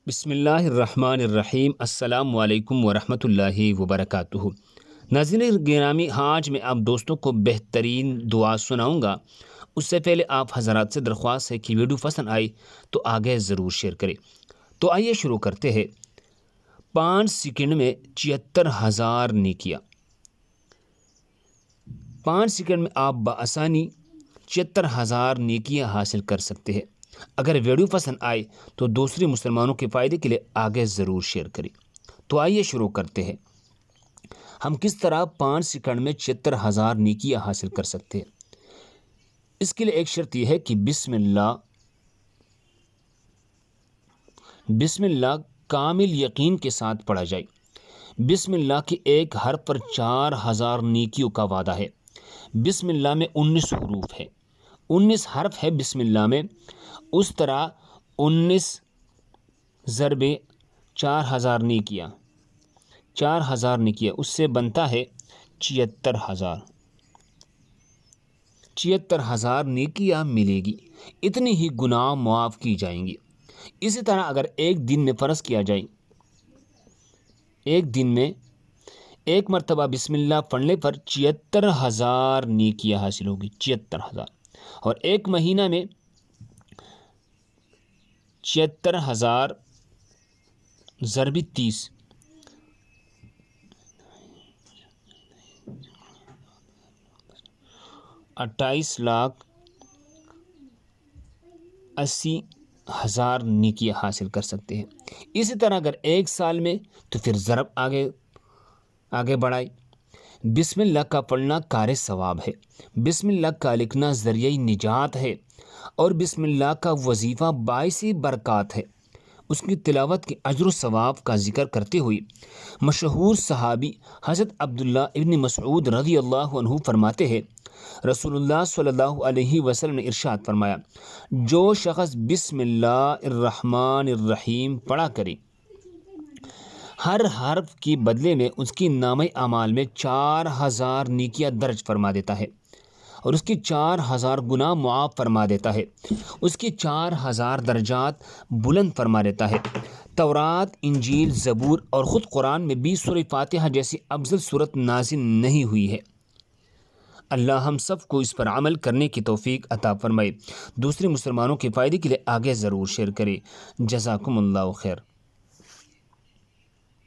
بسم اللہ الرحمن الرحیم۔ السلام علیکم ورحمۃ اللہ وبرکاتہ۔ ناظرین گرامی، آج میں آپ دوستوں کو بہترین دعا سناؤں گا۔ اس سے پہلے آپ حضرات سے درخواست ہے کہ ویڈیو پسند آئی تو آگے ضرور شیئر کریں۔ تو آئیے شروع کرتے ہیں۔ 5 سیکنڈ میں 74,000 نیکیاں۔ 5 سیکنڈ میں آپ بآسانی 74,000 نیکیاں حاصل کر سکتے ہیں۔ اگر ویڈیو پسند آئے تو دوسرے مسلمانوں کے فائدے کے لیے آگے ضرور شیئر کریں۔ تو آئیے شروع کرتے ہیں۔ ہم کس طرح 5 سیکنڈ میں 74,000 نیکیاں حاصل کر سکتے ہیں؟ اس کے لیے ایک شرط یہ ہے کہ بسم اللہ کامل یقین کے ساتھ پڑھا جائے۔ بسم اللہ کے ایک حرف پر 4,000 نیکیوں کا وعدہ ہے۔ بسم اللہ میں 19 حروف ہے، 19 حرف ہے بسم اللہ میں۔ اس طرح 19 ضرب 4,000 نیکیاں، 4,000 نیکیاں، اس سے بنتا ہے 74,000۔ 74,000 نیکیاں ملے گی، اتنی ہی گناہ معاف کی جائیں گی۔ اسی طرح اگر ایک دن میں فرض کیا جائے، ایک دن میں ایک مرتبہ بسم اللہ پڑھنے پر 74,000 نیکیاں حاصل ہوگی، 74,000۔ اور ایک مہینہ میں 74,000 ضرب 30، 28,80,000 نیکیاں حاصل کر سکتے ہیں۔ اسی طرح اگر ایک سال میں تو پھر ضرب آگے بڑھائے۔ بسم اللہ کا پڑھنا کار ثواب ہے، بسم اللہ کا لکھنا ذریعہ نجات ہے، اور بسم اللہ کا وظیفہ باعث برکات ہے۔ اس کی تلاوت کے اجر و ثواب کا ذکر کرتے ہوئے مشہور صحابی حضرت عبداللہ ابن مسعود رضی اللہ عنہ فرماتے ہیں، رسول اللہ صلی اللہ علیہ وسلم نے ارشاد فرمایا، جو شخص بسم اللہ الرحمن الرحیم پڑھا کرے، ہر حرف کے بدلے میں اس کی نامہ اعمال میں 4,000 نیکیاں درج فرما دیتا ہے، اور اس کی 4,000 گناہ معاف فرما دیتا ہے، اس کی 4,000 درجات بلند فرما دیتا ہے۔ تورات، انجیل، زبور اور خود قرآن میں بھی سورہ فاتحہ جیسی افضل سورت نازل نہیں ہوئی ہے۔ اللہ ہم سب کو اس پر عمل کرنے کی توفیق عطا فرمائے۔ دوسرے مسلمانوں کے فائدے کے لیے آگے ضرور شیئر کرے۔ جزاکم اللہ خیر۔